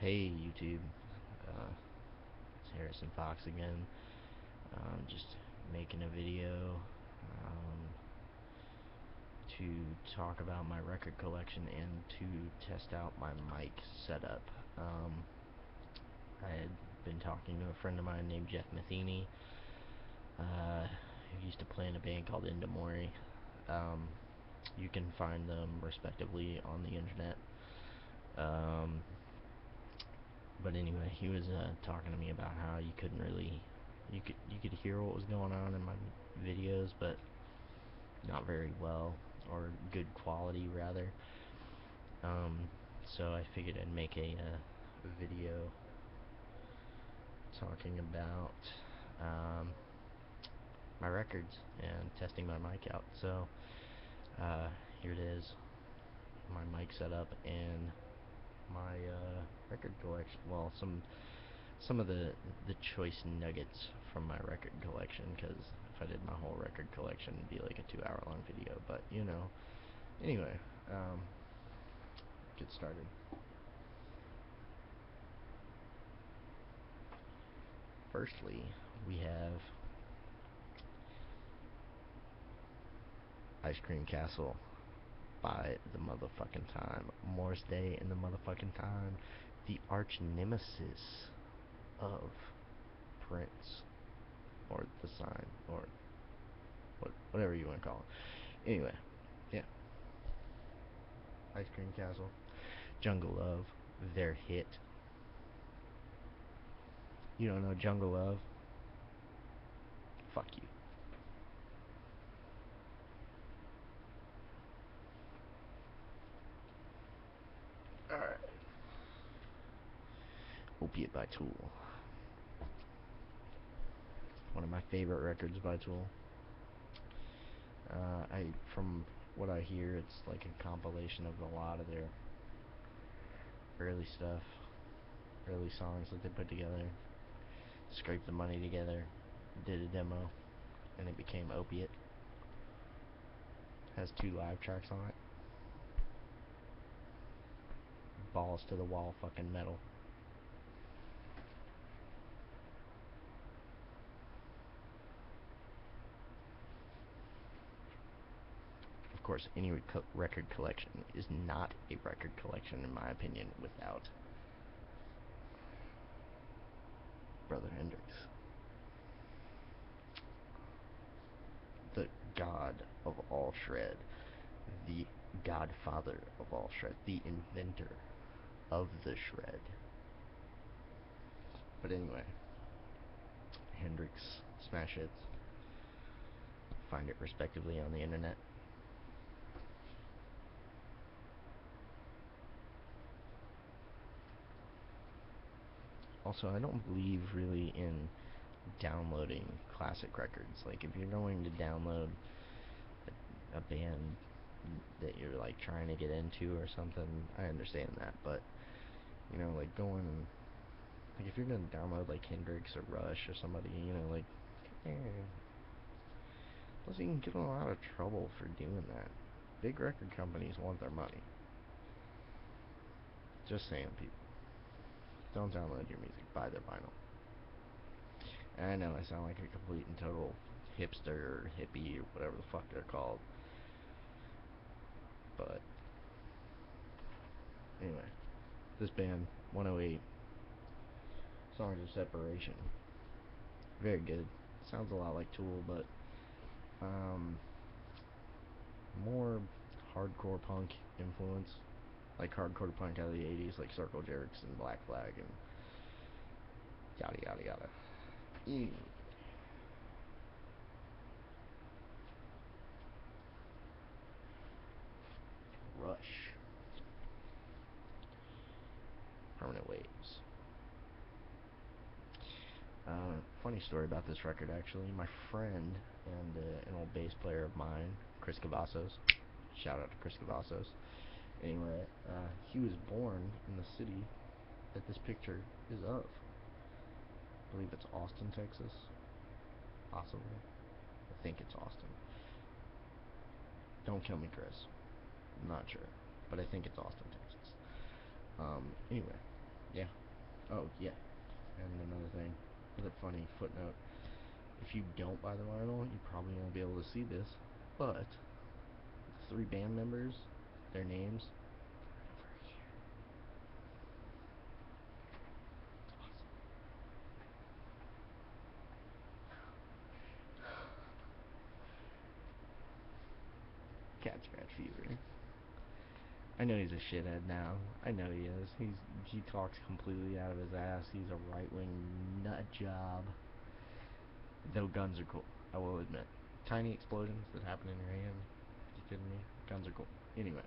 Hey YouTube, it's Harrison Fox again. Just making a video um, to talk about my record collection and to test out my mic setup. I had been talking to a friend of mine named Jeff Matheny, who used to play in a band called Indamori. Um, you can find them respectively on the internet. Um, but anyway, he was talking to me about how you could hear what was going on in my videos, but not very well, or good quality rather. So I figured I'd make a video talking about um, my records and testing my mic out. So here it is, my mic setup and my record collection. Well, some of the choice nuggets from my record collection, because if I did my whole record collection, it'd be like a 2 hour long video. But anyway, um, get started. Firstly, we have Ice Cream Castle by the motherfucking Time. Morris Day and the motherfucking Time, the arch nemesis of Prince, or the Sign, or whatever you want to call it. Anyway, yeah, Ice Cream Castle, Jungle Love, their hit. You don't know Jungle Love? Fuck you. Alright. Opiate by Tool. One of my favorite records by Tool. From what I hear, it's like a compilation of a lot of their early stuff, early songs that they put together, scraped the money together, did a demo, and it became Opiate. Has 2 live tracks on it. Balls to the wall fucking metal. Of course, any record collection is not a record collection, in my opinion, without Brother Hendrix. The god of all shred, the godfather of all shred, the inventor of the shred. But anyway, Hendrix smash hits. Find it respectively on the internet. Also, I don't believe really in downloading classic records. Like, if you're going to download a band that you're like trying to get into or something, I understand that. But like going and like if you're gonna download like Hendrix or Rush or somebody, like, eh, plus you can get in a lot of trouble for doing that. Big record companies want their money. Just saying, people. Don't download your music. Buy their vinyl. And I know I sound like a complete and total hipster or hippie or whatever the fuck they're called. But anyway, this band, 108, Songs of Separation. Very good. Sounds a lot like Tool, but more hardcore punk influence. Like hardcore punk out of the 80s, like Circle Jerks and Black Flag and yada yada yada. Ew. Rush. Permanent Waves. Funny story about this record, actually. My friend and an old bass player of mine, Chris Cavazos. Shout out to Chris Cavazos. Anyway, he was born in the city that this picture is of. I believe it's Austin, Texas. Possibly. I think it's Austin. Don't kill me, Chris. I'm not sure. But I think it's Austin, Texas. Anyway, Yeah. Oh, yeah. And another thing, another funny footnote. If you don't buy the vinyl, you probably won't be able to see this, but the 3 band members, their names, over here. Cat Scratch Fever. I know he's a shithead now. I know he is. He talks completely out of his ass. He's a right-wing nut job. Though guns are cool, I will admit. Tiny explosions that happen in your hand. You kidding me? Guns are cool. Anyway,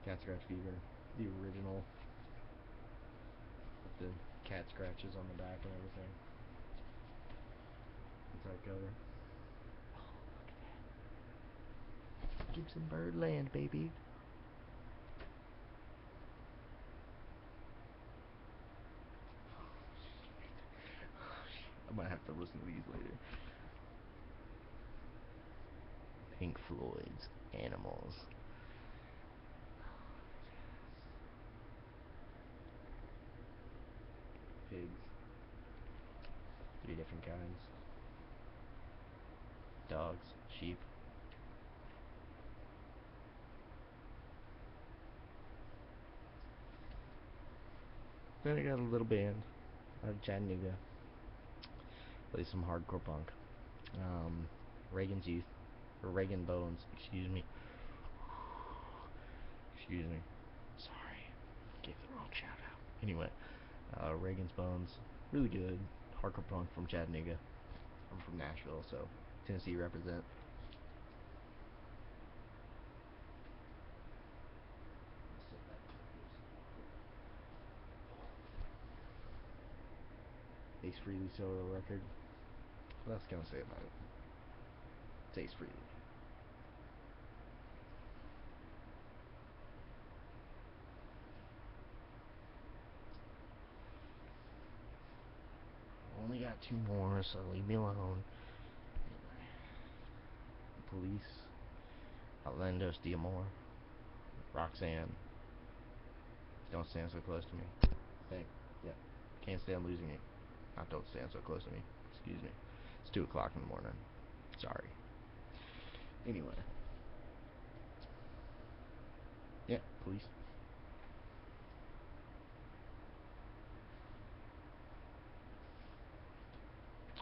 Cat Scratch Fever, the original, with the cat scratches on the back and everything. Inside cover. Oh, look at that. Gibson Birdland, baby. I might have to listen to these later. Pink Floyd's Animals. Pigs. 3 different kinds. Dogs. Sheep. Then I got a little band out of Chattanooga. Play some hardcore punk. Reagan's Youth. Or Reagan Bones. Excuse me. Excuse me. Sorry. Gave the wrong shout out. Anyway, Reagan's Bones. Really good. Hardcore punk from Chattanooga. I'm from Nashville, so Tennessee represent. Ace Frehley solo record. What else can I say about it? It's Ace Frehley. Only got 2 more, so leave me alone. Police. Outlandos D'Amour. Roxanne. Don't stand so close to me. Thing. Yeah. Can't stand losing you. Not don't stand so close to me. Excuse me. It's 2 o'clock in the morning. Sorry. Anyway. Yeah, Police.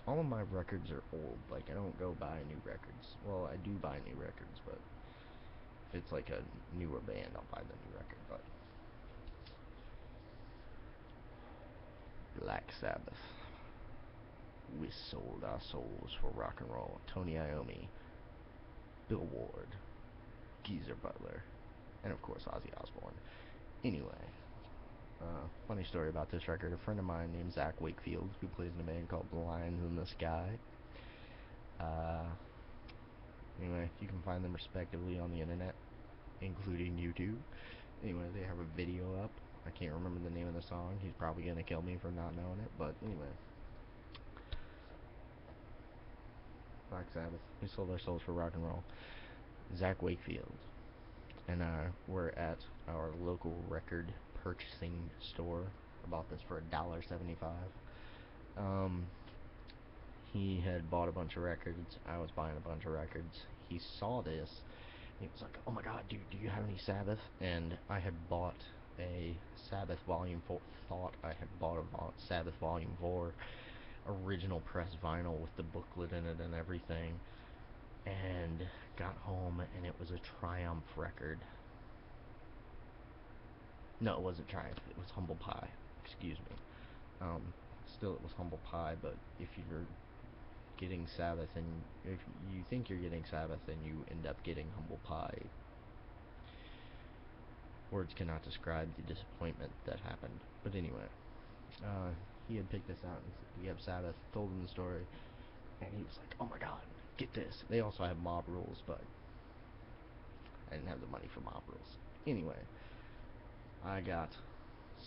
All of my records are old. Like, I don't go buy new records. Well, I do buy new records, but if it's like a newer band, I'll buy the new record. But Black Sabbath. We sold our souls for rock and roll. Tony Iommi, Bill Ward, Geezer Butler, and of course Ozzy Osbourne. Anyway, funny story about this record. A friend of mine named Zach Wakefield, who plays in a band called The Lines in the Sky. Anyway, you can find them respectively on the internet, including YouTube. Anyway, they have a video up. I can't remember the name of the song. He's probably gonna kill me for not knowing it, but anyway. Black Sabbath. We sold our souls for rock and roll. Zach Wakefield and we're at our local record purchasing store. I bought this for $1.75. He had bought a bunch of records. I was buying a bunch of records. He saw this. He was like, "Oh my God, dude, do you have any Sabbath?" And I had bought a Sabbath Volume 4. Thought I had bought a Sabbath Volume 4 original press vinyl with the booklet in it and everything. And got home and it was a Triumph record. No, it wasn't Triumph. It was Humble Pie. Excuse me. Still, it was Humble Pie, but if you're getting Sabbath and if you think you're getting Sabbath and you end up getting Humble Pie, words cannot describe the disappointment that happened. But anyway, he had picked this out and we have Sabbath, told him the story, and he was like, "Oh my God, get this." They also have Mob Rules, but I didn't have the money for Mob Rules. Anyway, I got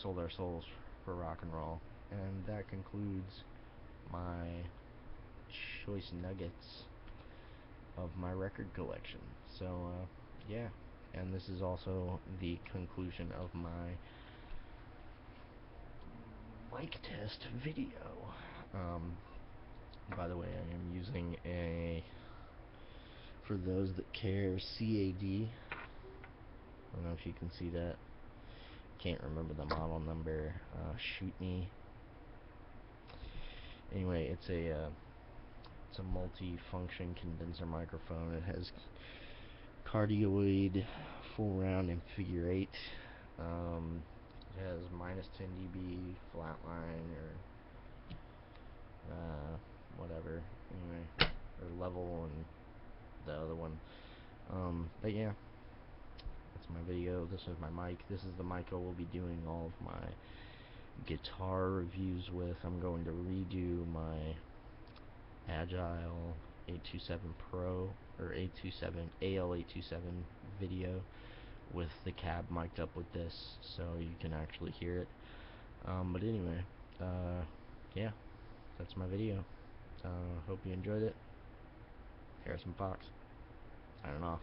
Sold Our Souls for rock and roll, and that concludes my choice nuggets of my record collection. So, yeah, and this is also the conclusion of my mic test video. By the way, I am using a, for those that care, CAD. I don't know if you can see that. Can't remember the model number. Shoot me. Anyway, it's a multi-function condenser microphone. It has cardioid, full round, and figure 8. It has minus 10 dB flatline, or whatever. Anyway, or level, and the other one. But yeah, that's my video. This is my mic. This is the mic I will be doing all of my guitar reviews with. I'm going to redo my Agile 827 Pro, or 827 AL827 video with the cab mic'd up with this, so you can actually hear it. But anyway, yeah, that's my video. Hope you enjoyed it. Harrison Fox, I don't know.